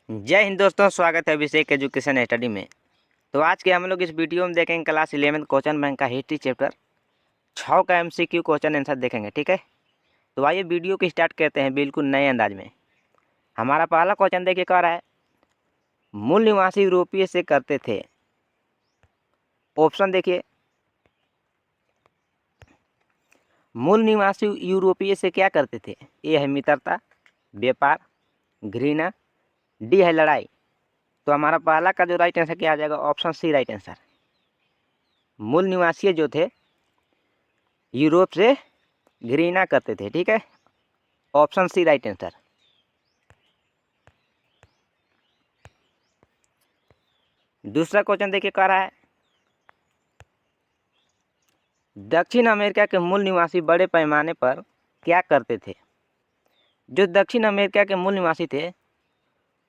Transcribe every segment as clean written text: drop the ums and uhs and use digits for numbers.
जय हिंद दोस्तों, स्वागत है अभिषेक एजुकेशन स्टडी में। तो आज के हम लोग इस वीडियो में देखेंगे क्लास 11 क्वेश्चन बैंक का हिस्ट्री चैप्टर 6 का एमसीक्यू क्वेश्चन आंसर देखेंगे। ठीक है, तो आइए वीडियो की स्टार्ट करते हैं बिल्कुल नए अंदाज में। हमारा पहला क्वेश्चन देखिए, कह रहा है मूल निवासी यूरोपीय से करते थे। ऑप्शन देखिए, मूल निवासी यूरोपीय से क्या करते थे। ए है मित्रता, व्यापार, घृणा, डी है लड़ाई। तो हमारा पहला का जो राइट आंसर क्या आ जाएगा, ऑप्शन सी राइट आंसर। मूल निवासी जो थे यूरोप से घृणा करते थे। ठीक है, ऑप्शन सी राइट आंसर। दूसरा क्वेश्चन देखिए, कह रहा है दक्षिण अमेरिका के मूल निवासी बड़े पैमाने पर क्या करते थे। जो दक्षिण अमेरिका के मूल निवासी थे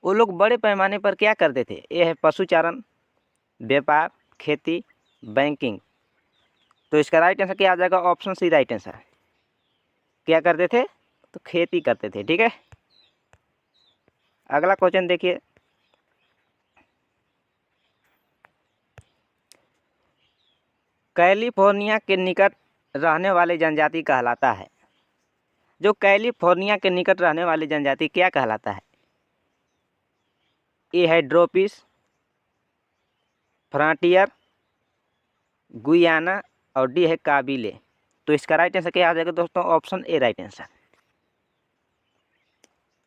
वो लोग बड़े पैमाने पर क्या करते थे। ये है पशुचारण, व्यापार, खेती, बैंकिंग। तो इसका राइट आंसर क्या आ जाएगा, ऑप्शन सी राइट आंसर। क्या करते थे, तो खेती करते थे। ठीक है, अगला क्वेश्चन देखिए, कैलिफोर्निया के निकट रहने वाली जनजाति कहलाता है। जो कैलिफोर्निया के निकट रहने वाली जनजाति क्या कहलाता है। ए है ड्रोपिस, फ्रंटियर, गुयाना और डी है काबिले। तो इसका राइट आंसर क्या आ जाएगा दोस्तों, ऑप्शन ए राइट आंसर।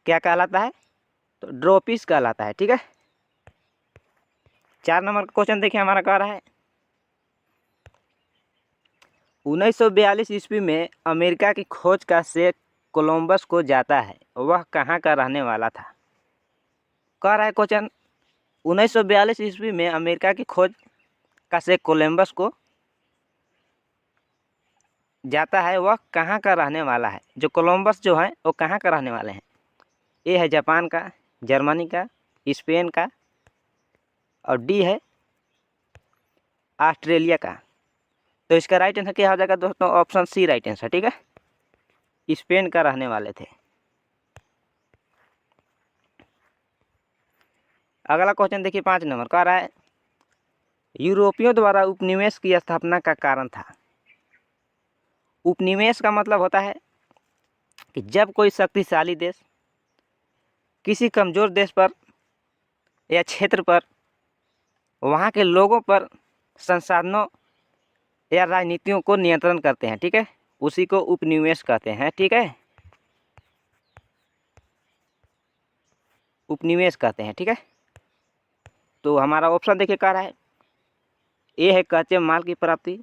क्या कहलाता है, तो ड्रोपिस कहलाता है। ठीक है, 4 नंबर का क्वेश्चन देखिए, हमारा कह रहा है 1942 ईस्वी में अमेरिका की खोज का श्रेय कोलंबस को जाता है। वह कहाँ का रहने वाला था। कह रहा है क्वेश्चन 1942 ईस्वी में अमेरिका की खोज का श्रेय कोलंबस को जाता है, वह कहाँ का रहने वाला है। जो कोलंबस जो है वो कहाँ का रहने वाले हैं। ए है जापान का, जर्मनी का, स्पेन का और डी है ऑस्ट्रेलिया का। तो इसका राइट आंसर क्या हो जाएगा दोस्तों, ऑप्शन सी राइट आंसर। ठीक है, स्पेन का रहने वाले थे। अगला क्वेश्चन देखिए, 5 नंबर कह रहा है यूरोपियों द्वारा उपनिवेश की स्थापना का कारण था। उपनिवेश का मतलब होता है कि जब कोई शक्तिशाली देश किसी कमज़ोर देश पर या क्षेत्र पर वहाँ के लोगों पर संसाधनों या राजनीतियों को नियंत्रण करते हैं। ठीक है, उसी को उपनिवेश कहते हैं। ठीक है, उपनिवेश कहते हैं। ठीक है, तो हमारा ऑप्शन देखिए, कह रहा है ए है कच्चे माल की प्राप्ति,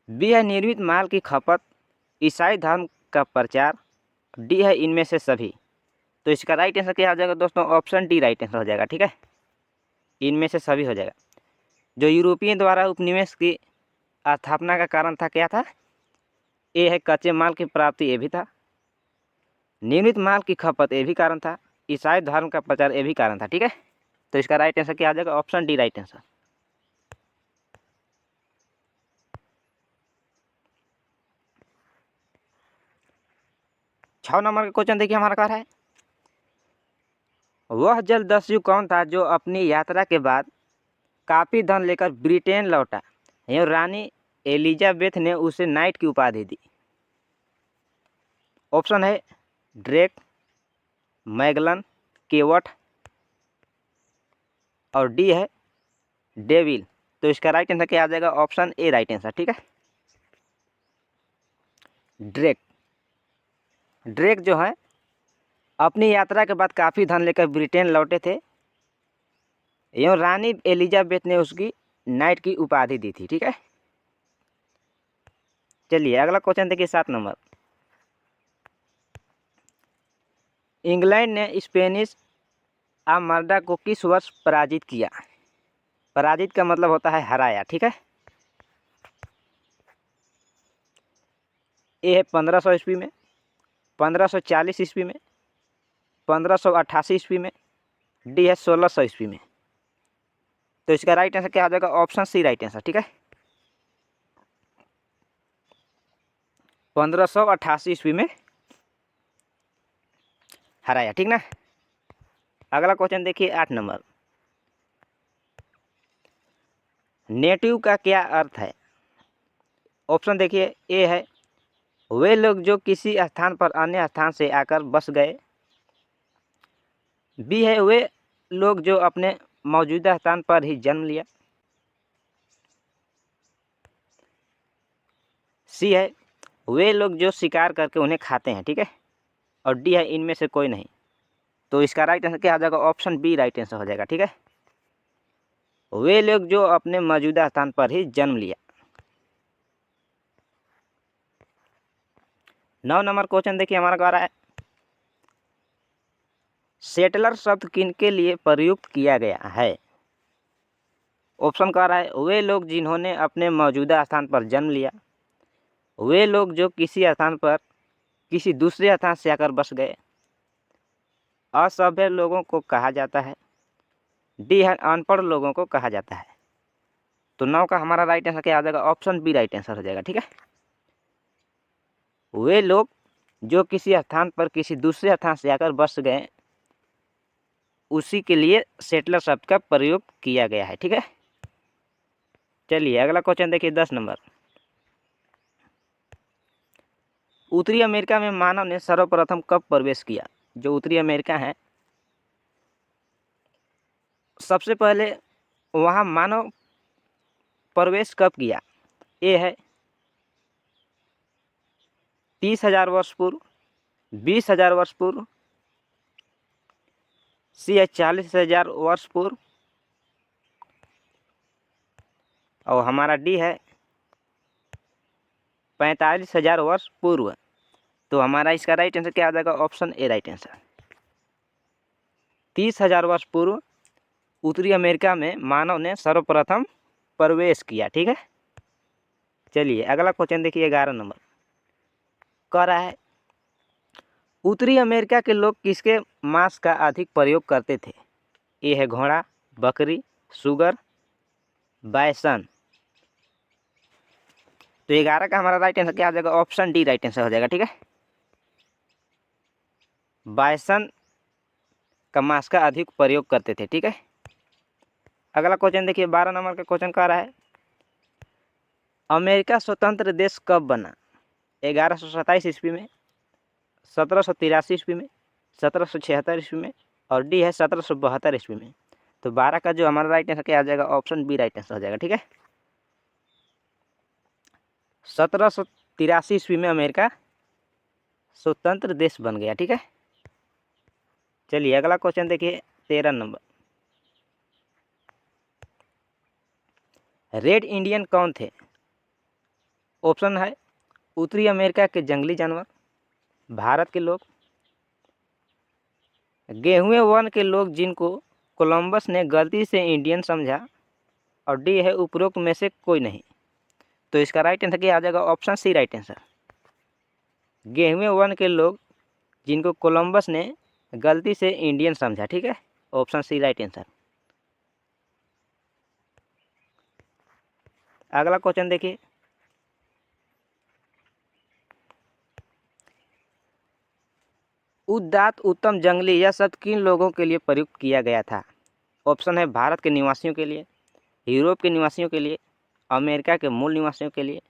बी है निर्मित माल की खपत, ईसाई धर्म का प्रचार, डी है इनमें से सभी। तो इसका राइट आंसर क्या हो जाएगा दोस्तों, ऑप्शन डी राइट आंसर हो जाएगा। ठीक है, इनमें से सभी हो जाएगा। जो यूरोपियन द्वारा उपनिवेश की स्थापना का कारण था, क्या था। ए है कच्चे माल की प्राप्ति, ये भी था। निर्मित माल की खपत, ये भी कारण था। ईसाई धर्म का प्रचार, ये भी कारण था। ठीक है, तो इसका राइट आंसर क्या आ जाएगा, ऑप्शन डी राइट आंसर। छह नंबर का क्वेश्चन देखिए, हमारा कह रहा है वह जलदस्यु कौन था जो अपनी यात्रा के बाद काफ़ी धन लेकर ब्रिटेन लौटा एवं रानी एलिजाबेथ ने उसे नाइट की उपाधि दी। ऑप्शन है ड्रेक, मैगलन, केवट और डी है डेविल। तो इसका राइट आंसर क्या आ जाएगा, ऑप्शन ए राइट आंसर। ठीक है, ड्रेक। ड्रेक जो है अपनी यात्रा के बाद काफ़ी धन लेकर ब्रिटेन लौटे थे एवं रानी एलिजाबेथ ने उसकी नाइट की उपाधि दी थी। ठीक है, चलिए अगला क्वेश्चन देखिए, 7 नंबर। इंग्लैंड ने स्पेनिश आर्मदा को किस वर्ष पराजित किया। पराजित का मतलब होता है हराया। ठीक है, ए है 1500 ईस्वी में, 1540 ईस्वी में, 1588 ईस्वी में, डी है 1600 ईस्वी में। तो इसका राइट आंसर क्या आ जाएगा, ऑप्शन सी राइट आंसर। ठीक है, 1588 ईस्वी में हराया, ठीक ना। अगला क्वेश्चन देखिए 8 नंबर, नेटिव का क्या अर्थ है। ऑप्शन देखिए, ए है वे लोग जो किसी स्थान पर अन्य स्थान से आकर बस गए। बी है वे लोग जो अपने मौजूदा स्थान पर ही जन्म लिया। सी है वे लोग जो शिकार करके उन्हें खाते हैं, ठीक है। और डी है इनमें से कोई नहीं। तो इसका राइट आंसर क्या आ जाएगा, ऑप्शन बी राइट आंसर हो जाएगा, ठीक है। वे लोग जो अपने मौजूदा स्थान पर ही जन्म लिया। 9 नंबर क्वेश्चन देखिए हमारा कह रहा है, सेटलर शब्द किनके लिए प्रयुक्त किया गया है। ऑप्शन कह रहा है वे लोग जिन्होंने अपने मौजूदा स्थान पर जन्म लिया, वे लोग जो किसी स्थान पर किसी दूसरे स्थान से आकर बस गए, असभ्य लोगों को कहा जाता है, डी है अनपढ़ लोगों को कहा जाता है। तो 9 का हमारा राइट आंसर क्या आ जाएगा, ऑप्शन बी राइट आंसर हो जाएगा, ठीक है। वे लोग जो किसी स्थान पर किसी दूसरे स्थान से आकर बस गए, उसी के लिए सेटलर शब्द का प्रयोग किया गया है, ठीक है। चलिए अगला क्वेश्चन देखिए 10 नंबर, उत्तरी अमेरिका में मानव ने सर्वप्रथम कब प्रवेश किया। जो उत्तरी अमेरिका है, सबसे पहले वहाँ मानव प्रवेश कब किया। ए है 30,000 वर्ष पूर्व, 20,000 वर्ष पूर्व, सी है 40,000 वर्ष पूर्व, और हमारा डी है 45,000 वर्ष पूर्व। तो हमारा इसका राइट आंसर क्या आ जाएगा, ऑप्शन ए राइट आंसर। 30,000 वर्ष पूर्व उत्तरी अमेरिका में मानव ने सर्वप्रथम प्रवेश किया, ठीक है। चलिए अगला क्वेश्चन देखिए 11 नंबर, कह रहा है उत्तरी अमेरिका के लोग किसके मांस का अधिक प्रयोग करते थे। ए है घोड़ा, बकरी, सुगर, बायसन। तो 11 का हमारा राइट आंसर क्या आ जाएगा, ऑप्शन डी राइट आंसर हो जाएगा, ठीक है। बायसन का मांस का अधिक प्रयोग करते थे, ठीक है। अगला क्वेश्चन देखिए 12 नंबर का क्वेश्चन कह रहा है, अमेरिका स्वतंत्र देश कब बना। 1127 ईस्वी में, 1783 ईस्वी में, 1776 ईस्वी में, और डी है 1772 ईस्वी में। तो 12 का जो हमारा राइट आंसर क्या आ जाएगा, ऑप्शन बी राइट आंसर हो जाएगा, ठीक है। 1783 ईस्वी में अमेरिका स्वतंत्र देश बन गया, ठीक है। चलिए अगला क्वेश्चन देखिए 13 नंबर, रेड इंडियन कौन थे। ऑप्शन है उत्तरी अमेरिका के जंगली जानवर, भारत के लोग, गेहूं वन के लोग जिनको कोलंबस ने गलती से इंडियन समझा, और डी है उपरोक्त में से कोई नहीं। तो इसका राइट आंसर क्या आ जाएगा, ऑप्शन सी राइट आंसर। गेहूं वन के लोग जिनको कोलंबस ने गलती से इंडियन समझा, ठीक है। Option C right answer. अगला क्वेश्चन देखिए, उदात्त उत्तम जंगली यह शब्द किन लोगों के लिए प्रयुक्त किया गया था। ऑप्शन है भारत के निवासियों के लिए, यूरोप के निवासियों के लिए, अमेरिका के मूल निवासियों के लिए,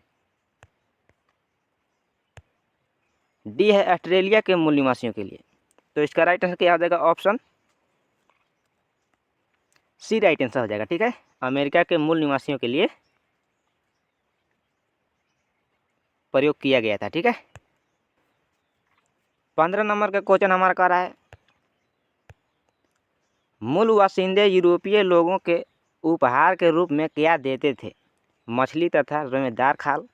डी है ऑस्ट्रेलिया के मूल निवासियों के लिए। तो इसका राइट आंसर क्या हो जाएगा, ऑप्शन सी राइट आंसर हो जाएगा, ठीक है। अमेरिका के मूल निवासियों के लिए प्रयोग किया गया था, ठीक है। 15 नंबर का क्वेश्चन हमारा कह रहा है, मूल बासिंदे यूरोपीय लोगों के उपहार के रूप में क्या देते थे। मछली तथा रेशेदार खाल,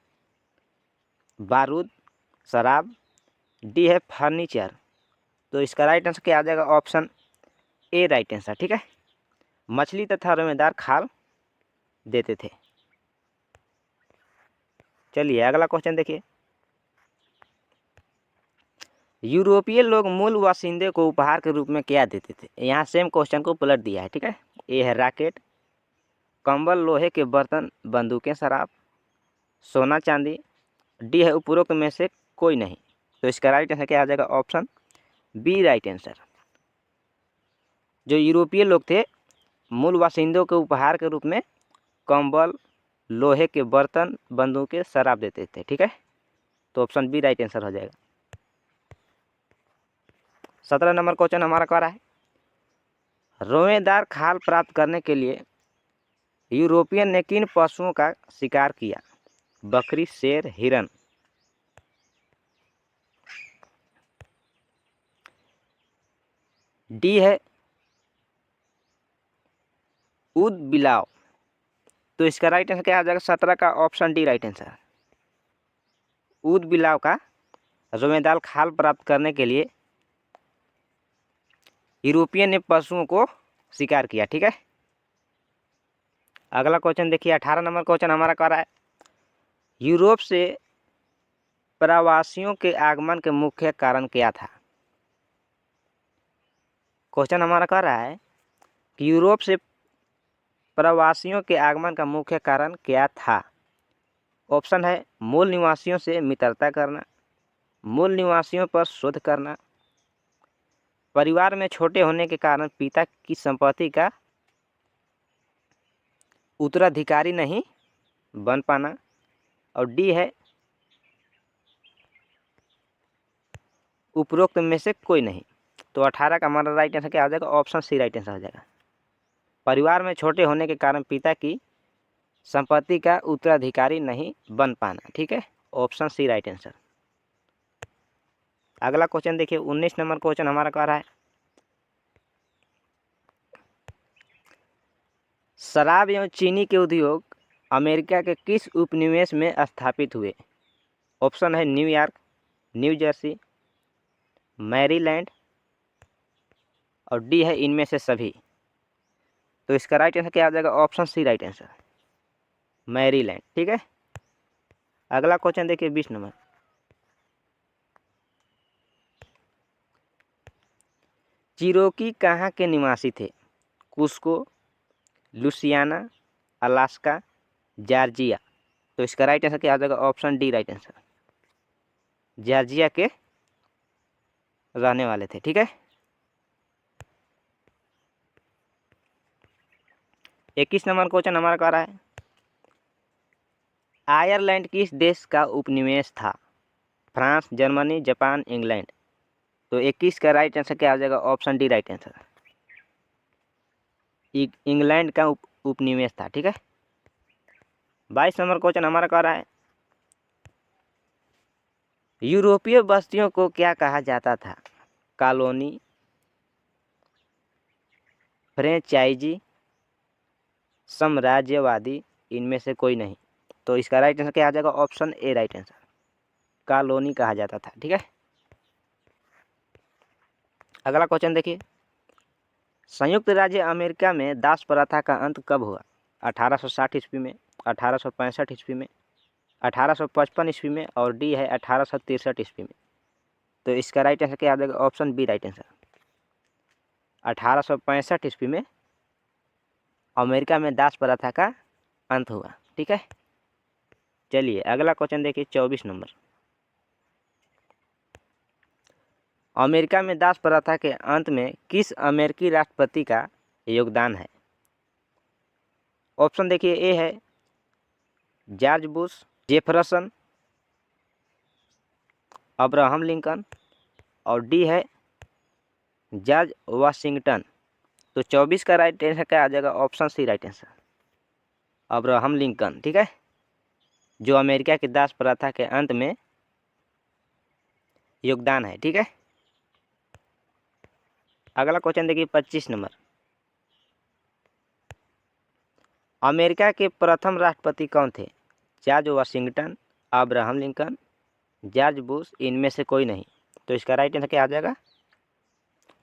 बारूद, शराब, डी है फर्नीचर। तो इसका राइट आंसर क्या आ जाएगा, ऑप्शन ए राइट आंसर, ठीक है। मछली तथा रेशेदार खाल देते थे। चलिए अगला क्वेश्चन देखिए, यूरोपीय लोग मूल बासिंदे को उपहार के रूप में क्या देते थे। यहाँ सेम क्वेश्चन को पलट दिया है, ठीक है। ए है रॉकेट, कंबल, लोहे के बर्तन, बंदूकें, शराब, सोना चांदी, डी है उपरोक्त में से कोई नहीं। तो इसका राइट आंसर क्या आ जाएगा, ऑप्शन बी राइट आंसर। जो यूरोपीय लोग थे मूल बासिंदों के उपहार के रूप में कंबल, लोहे के बर्तन, बंदूकें, शराब देते थे। ठीक है, तो ऑप्शन बी राइट आंसर हो जाएगा। 17 नंबर क्वेश्चन हमारा कह रहा है, रोएदार खाल प्राप्त करने के लिए यूरोपियन ने किन पशुओं का शिकार किया? बकरी, शेर, हिरन। डी है ऊद बिलाव। तो इसका राइट आंसर क्या आ जाएगा? 17 का ऑप्शन डी राइट आंसर। ऊद बिलाव का रोएदार खाल प्राप्त करने के लिए यूरोपियन ने पशुओं को शिकार किया। ठीक है, अगला क्वेश्चन देखिए, 18 नंबर क्वेश्चन हमारा कह रहा है, यूरोप से प्रवासियों के आगमन के मुख्य कारण क्या था? क्वेश्चन हमारा कह रहा है कि यूरोप से प्रवासियों के आगमन का मुख्य कारण क्या था? ऑप्शन है मूल निवासियों से मित्रता करना, मूल निवासियों पर शोध करना, परिवार में छोटे होने के कारण पिता की संपत्ति का उत्तराधिकारी नहीं बन पाना, और डी है उपरोक्त में से कोई नहीं। तो 18 का हमारा राइट आंसर क्या आ जाएगा? ऑप्शन सी राइट आंसर हो जाएगा। परिवार में छोटे होने के कारण पिता की संपत्ति का उत्तराधिकारी नहीं बन पाना। ठीक है, ऑप्शन सी राइट आंसर। अगला क्वेश्चन देखिए, 19 नंबर क्वेश्चन हमारा कह रहा है, शराब एवं चीनी के उद्योग अमेरिका के किस उपनिवेश में स्थापित हुए? ऑप्शन है न्यूयॉर्क, न्यू जर्सी, मैरीलैंड, और डी है इनमें से सभी। तो इसका राइट आंसर क्या आ जाएगा? Option C right answer, Maryland. ठीक है, अगला क्वेश्चन देखिए, 20 नंबर, चिरोकी कहाँ के निवासी थे? Cusco, Louisiana, Alaska, Georgia. तो इसका राइट आंसर क्या आ जाएगा? Option D right answer, Georgia के रहने वाले थे। ठीक है, 21 नंबर क्वेश्चन हमारा कह रहा है, आयरलैंड किस देश का उपनिवेश था? France, Germany, Japan, England. तो 21 का राइट आंसर क्या आ जाएगा? Option D right answer, England का उपनिवेश था। ठीक है, 22 नंबर क्वेश्चन हमारा कह रहा है, यूरोपीय बस्तियों को क्या कहा जाता था? कॉलोनी, फ्रेंचाइजी, साम्राज्यवादी, इनमें से कोई नहीं। तो इसका राइट आंसर क्या आ जाएगा? Option A right answer, colony कहा जाता था। ठीक है, अगला क्वेश्चन देखिए, संयुक्त राज्य अमेरिका में दास प्रथा का अंत कब हुआ? 1860 ईस्वी में, 1865 ईस्वी में, 1855 ईस्वी में, और डी है 1863 ईस्वी में। तो इसका राइट आंसर क्या आ जाएगा? ऑप्शन बी राइट आंसर, 1865 ईस्वी में अमेरिका में दास प्रथा का अंत हुआ। ठीक है, चलिए अगला क्वेश्चन देखिए, 24 नंबर, अमेरिका में दास प्रथा के अंत में किस अमेरिकी राष्ट्रपति का योगदान है? ऑप्शन देखिए, ए है George Bush, Jefferson, Abraham Lincoln, और डी है जॉर्ज वाशिंगटन। तो 24 का राइट आंसर क्या आ जाएगा? Option C right answer, Abraham Lincoln. ठीक है, जो अमेरिका की दास प्रथा के अंत में योगदान है। ठीक है, अगला क्वेश्चन देखिए, 25 नंबर, अमेरिका के प्रथम राष्ट्रपति कौन थे? George Washington, Abraham Lincoln, George Bush, इनमें से कोई नहीं। तो इसका राइट आंसर क्या आ जाएगा?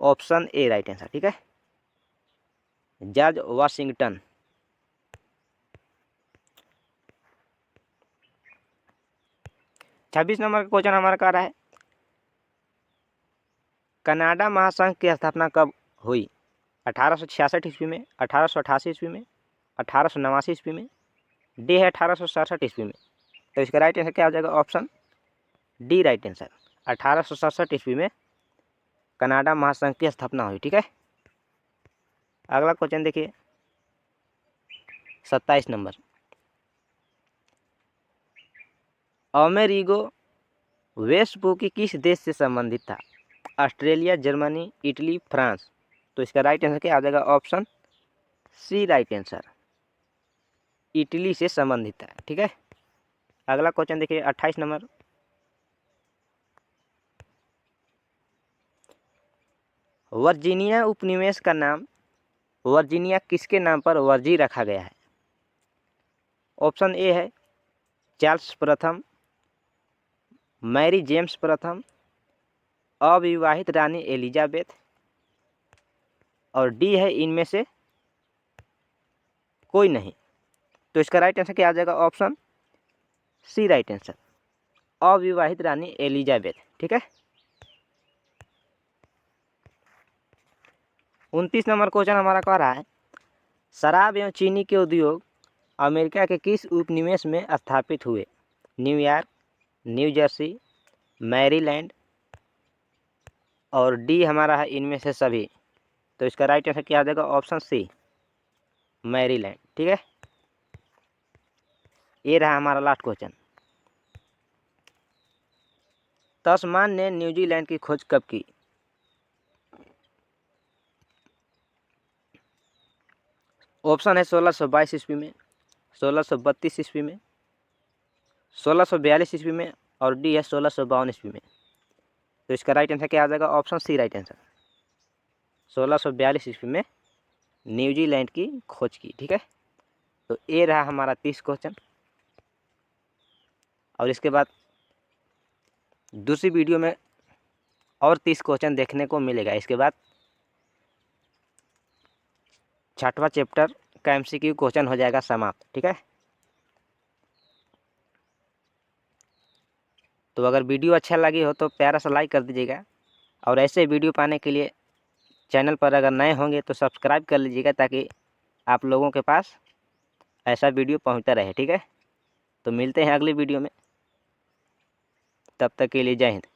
Option A right answer. ठीक है, जॉर्ज वाशिंगटन। 26 नंबर का क्वेश्चन हमारा कह रहा है, कनाडा महासंघ की स्थापना कब हुई? 1866 ईस्वी में, 1888 ईस्वी में, 1889 ईस्वी में, डी है 1867 ईस्वी में। तो इसका राइट आंसर क्या हो जाएगा? ऑप्शन डी राइट आंसर, 1867 ईस्वी में कनाडा महासंघ की स्थापना हुई। ठीक है, अगला क्वेश्चन देखिए 27 नंबर। अमेरिगो वेस्पुकी किस देश से संबंधित था? Australia, Germany, Italy, France. तो इसका राइट आंसर क्या आ जाएगा? Option C right answer, Italy से संबंधित है। ठीक है, अगला क्वेश्चन देखिए 28 नंबर। वर्जीनिया उपनिवेश का नाम वर्जीनिया किसके नाम पर वर्जी रखा गया है? ऑप्शन ए है चार्ल्स प्रथम, मैरी जेम्स प्रथम, अविवाहित रानी एलिजाबेथ, और डी है इनमें से कोई नहीं। तो इसका राइट आंसर क्या आ जाएगा? ऑप्शन सी राइट आंसर, अविवाहित रानी एलिजाबेथ। ठीक है, 29 नंबर क्वेश्चन हमारा कह रहा है शराब एवं चीनी के उद्योग अमेरिका के किस उपनिवेश में स्थापित हुए? न्यूयॉर्क, न्यू जर्सी, मैरीलैंड, और डी हमारा है इनमें से सभी। तो इसका राइट आंसर क्या आ जाएगा? Option C Maryland. ठीक है, ये रहा हमारा लास्ट क्वेश्चन। तस्मान ने न्यूजीलैंड की खोज कब की? ऑप्शन है 1622 ईस्वी में, 1632 ईस्वी में, 1642 ईस्वी में, और डी है 1652 ईस्वी में। तो इसका राइट आंसर क्या आ जाएगा? ऑप्शन सी राइट आंसर, 1642 ईस्वी में न्यूजीलैंड की खोज की। ठीक है, तो ये रहा हमारा 30 क्वेश्चन, और इसके बाद दूसरी वीडियो में और 30 क्वेश्चन देखने को मिलेगा। इसके बाद 6वां चैप्टर का MCQ क्वेश्चन हो जाएगा समाप्त। ठीक है, तो अगर वीडियो अच्छा लगी हो तो प्यारा सा लाइक कर दीजिएगा, और ऐसे वीडियो पाने के लिए चैनल पर अगर नए होंगे तो सब्सक्राइब कर लीजिएगा, ताकि आप लोगों के पास ऐसा वीडियो पहुंचता रहे। ठीक है, तो मिलते हैं अगली वीडियो में, तब तक के लिए जय हिंद।